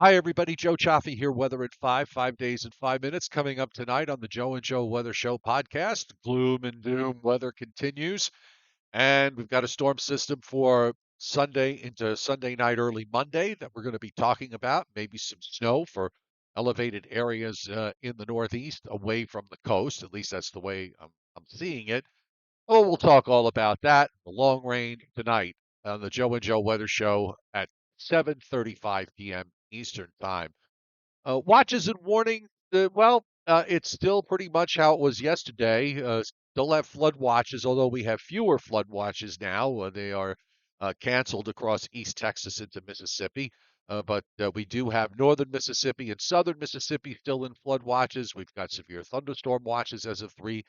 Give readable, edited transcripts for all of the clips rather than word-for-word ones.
Hi, everybody. Joe Cioffi here, Weather at 5 days in 5 minutes. Coming up tonight on the Joe and Joe Weather Show podcast. Gloom and doom weather continues. And we've got a storm system for Sunday into Sunday night, early Monday that we're going to be talking about. Maybe some snow for elevated areas in the Northeast away from the coast. At least that's the way I'm seeing it. Oh, we'll talk all about that. The long rain tonight on the Joe and Joe Weather Show at 7:35 p.m. Eastern Time. Watches and warning. It's still pretty much how it was yesterday. Still have flood watches, although we have fewer flood watches now. They are canceled across East Texas into Mississippi. But we do have northern Mississippi and southern Mississippi still in flood watches. We've got severe thunderstorm watches as of 3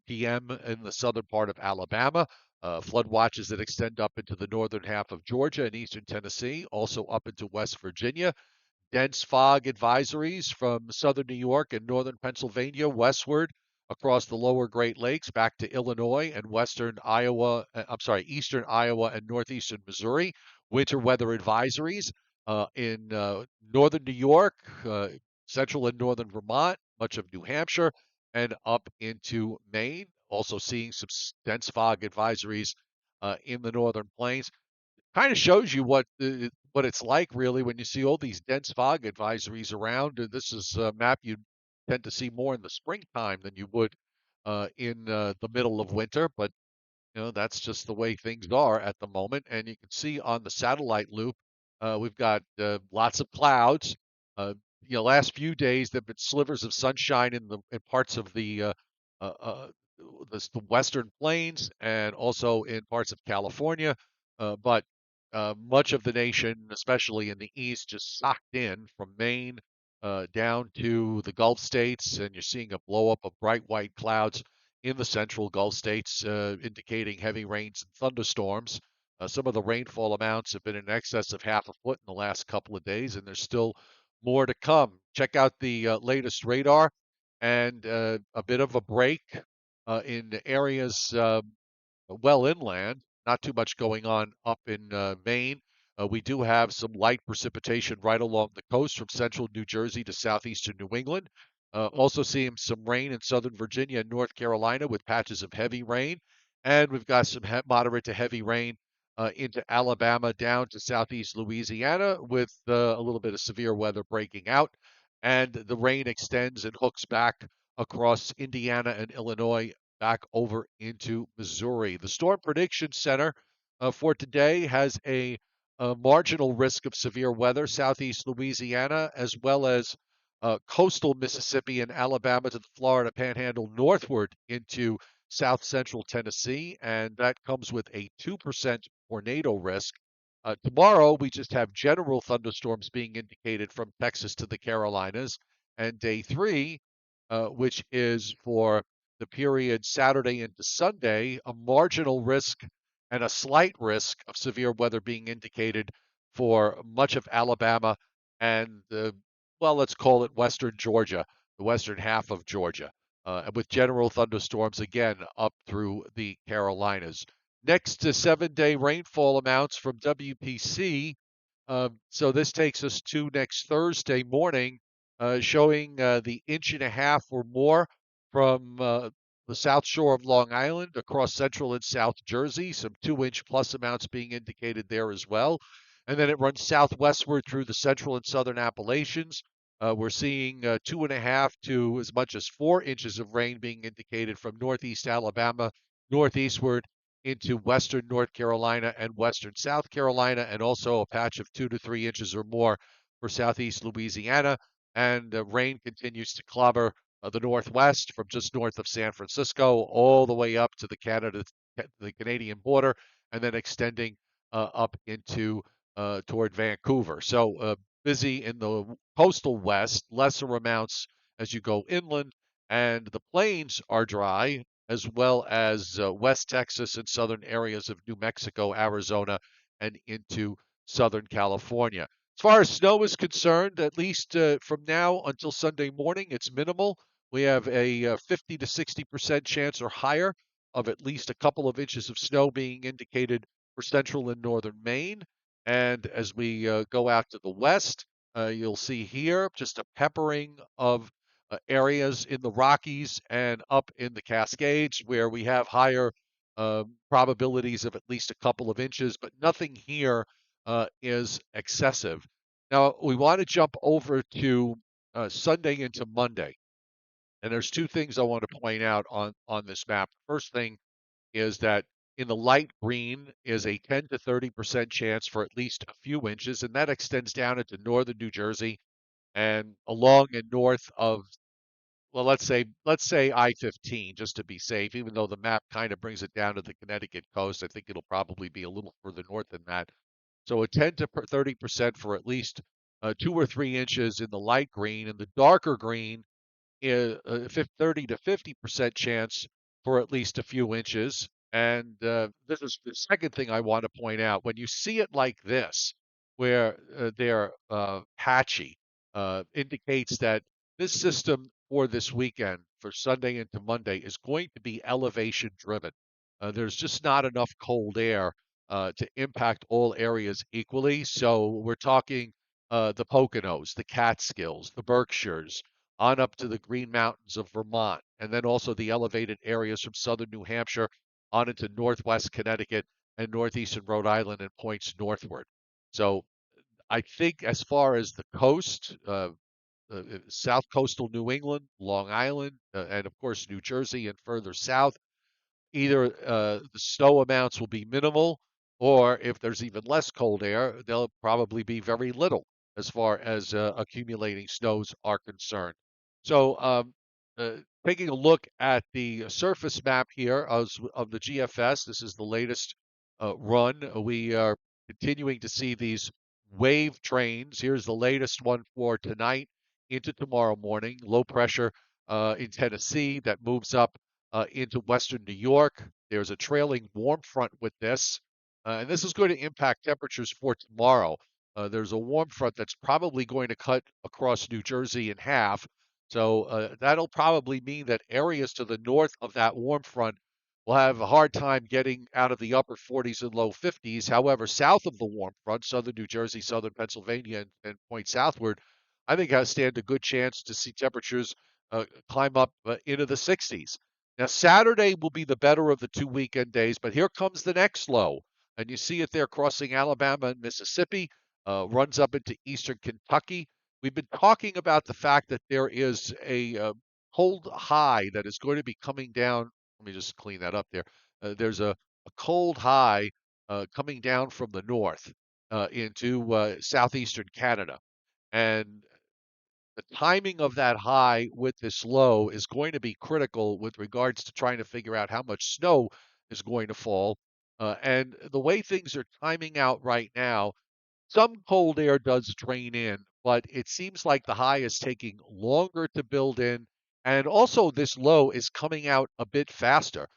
p.m. in the southern part of Alabama. Flood watches that extend up into the northern half of Georgia and eastern Tennessee, also up into West Virginia. Dense fog advisories from southern New York and northern Pennsylvania westward across the lower Great Lakes back to Illinois and eastern Iowa and northeastern Missouri. Winter weather advisories in northern New York, central and northern Vermont, much of New Hampshire, and up into Maine. Also seeing some dense fog advisories in the northern plains. Kind of shows you what it's like really when you see all these dense fog advisories around. This is a map you tend to see more in the springtime than you would in the middle of winter, but that's just the way things are at the moment. And you can see on the satellite loop, we've got lots of clouds. Uh, last few days there've been slivers of sunshine in parts of uh, uh, the western plains and also in parts of California. But much of the nation, especially in the east, just socked in from Maine down to the Gulf states, and you're seeing a blow up of bright white clouds in the central Gulf states, indicating heavy rains and thunderstorms. Some of the rainfall amounts have been in excess of half a foot in the last couple of days, and there's still more to come. Check out the latest radar and a bit of a break in areas well inland. Not too much going on up in Maine. We do have some light precipitation right along the coast from central New Jersey to southeastern New England. Also seeing some rain in southern Virginia and North Carolina with patches of heavy rain. And we've got some moderate to heavy rain into Alabama down to southeast Louisiana with a little bit of severe weather breaking out. And the rain extends and hooks back across Indiana and Illinois back over into Missouri. The Storm Prediction Center for today has a marginal risk of severe weather southeast Louisiana, as well as coastal Mississippi and Alabama to the Florida Panhandle northward into south central Tennessee, and that comes with a 2% tornado risk. Tomorrow, we just have general thunderstorms being indicated from Texas to the Carolinas, and day three, which is for the period Saturday into Sunday, a marginal risk and a slight risk of severe weather being indicated for much of Alabama and let's call it western Georgia, the western half of Georgia, with general thunderstorms again up through the Carolinas. Next to 7-day rainfall amounts from WPC. So this takes us to next Thursday morning, showing the inch and a half or more from the south shore of Long Island across central and south Jersey, some 2-inch plus amounts being indicated there as well. And then it runs southwestward through the central and southern Appalachians. We're seeing 2.5 to as much as 4 inches of rain being indicated from northeast Alabama northeastward into western North Carolina and western South Carolina, and also a patch of 2 to 3 inches or more for southeast Louisiana. And rain continues to clobber the northwest from just north of San Francisco all the way up to the Canadian border, and then extending up into toward Vancouver. So busy in the coastal west, lesser amounts as you go inland, and the plains are dry, as well as West Texas and southern areas of New Mexico, Arizona, and into Southern California. As far as snow is concerned, at least from now until Sunday morning, it's minimal. We have a 50 to 60% chance or higher of at least a couple of inches of snow being indicated for central and northern Maine. And as we go out to the west, You'll see here just a peppering of areas in the Rockies and up in the Cascades where we have higher probabilities of at least a couple of inches, but nothing here is excessive. Now, we want to jump over to Sunday into Monday. And there's two things I want to point out on this map. First thing is that in the light green is a 10 to 30% chance for at least a few inches, and that extends down into northern New Jersey and along and north of, well, let's say I-15 just to be safe. Even though the map kind of brings it down to the Connecticut coast, I think it'll probably be a little further north than that. So a 10 to 30% for at least 2 or 3 inches in the light green, and the darker green is a 30 to 50% chance for at least a few inches. And this is the second thing I want to point out. When you see it like this, where they're patchy, indicates that this system for this weekend, for Sunday into Monday, is going to be elevation driven. There's just not enough cold air to impact all areas equally. So we're talking the Poconos, the Catskills, the Berkshires, on up to the Green Mountains of Vermont, and then also the elevated areas from southern New Hampshire on into northwest Connecticut and northeastern Rhode Island and points northward. So I think as far as the coast, south coastal New England, Long Island, and of course New Jersey and further south, either the snow amounts will be minimal, or if there's even less cold air, there'll probably be very little as far as accumulating snows are concerned. So, uh, taking a look at the surface map here of the GFS, this is the latest run. We are continuing to see these wave trains. Here's the latest one for tonight into tomorrow morning. Low pressure in Tennessee that moves up into western New York. There's a trailing warm front with this, and this is going to impact temperatures for tomorrow. There's a warm front that's probably going to cut across New Jersey in half. So that'll probably mean that areas to the north of that warm front will have a hard time getting out of the upper 40s and low 50s. However, south of the warm front, southern New Jersey, southern Pennsylvania, and point southward, I think I stand a good chance to see temperatures climb up into the 60s. Now, Saturday will be the better of the two weekend days, but here comes the next low. And you see it there crossing Alabama and Mississippi, runs up into eastern Kentucky. We've been talking about the fact that there is a cold high that is going to be coming down. Let me just clean that up there. There's a cold high coming down from the north into southeastern Canada. And the timing of that high with this low is going to be critical with regards to trying to figure out how much snow is going to fall. And the way things are timing out right now, some cold air does drain in, but it seems like the high is taking longer to build in. And also, this low is coming out a bit faster.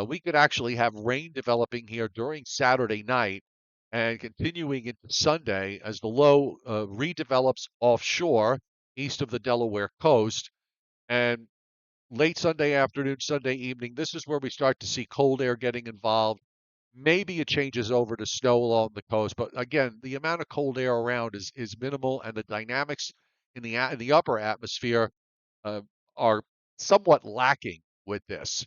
We could actually have rain developing here during Saturday night and continuing into Sunday as the low redevelops offshore east of the Delaware coast. And late Sunday afternoon, Sunday evening, this is where we start to see cold air getting involved. Maybe it changes over to snow along the coast, but again, the amount of cold air around is minimal, and the dynamics in the upper atmosphere uh, are somewhat lacking with this.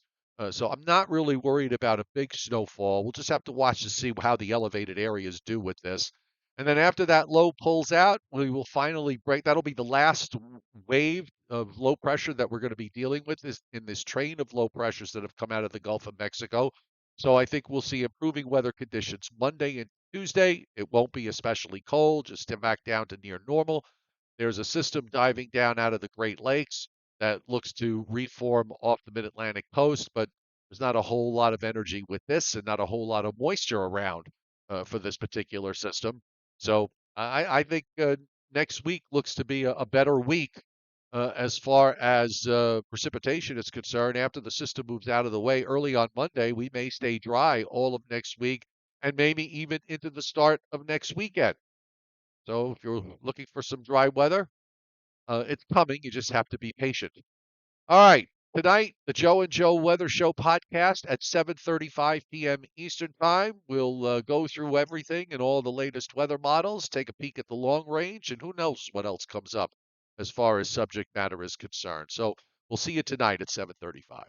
So I'm not really worried about a big snowfall. We'll just have to watch to see how the elevated areas do with this. And then after that low pulls out, we will finally break. That'll be the last wave of low pressure that we're going to be dealing with in this train of low pressures that have come out of the Gulf of Mexico. So I think we'll see improving weather conditions Monday and Tuesday. It won't be especially cold, just back down to near normal. There's a system diving down out of the Great Lakes that looks to reform off the mid-Atlantic coast, but there's not a whole lot of energy with this and not a whole lot of moisture around for this particular system. So I think next week looks to be a better week as far as precipitation is concerned. After the system moves out of the way early on Monday, we may stay dry all of next week and maybe even into the start of next weekend. So if you're looking for some dry weather, it's coming. You just have to be patient. All right. Tonight, the Joe and Joe Weather Show podcast at 7:35 p.m. Eastern Time. We'll go through everything and all the latest weather models, take a peek at the long range, and who knows what else comes up as far as subject matter is concerned. So we'll see you tonight at 7:35.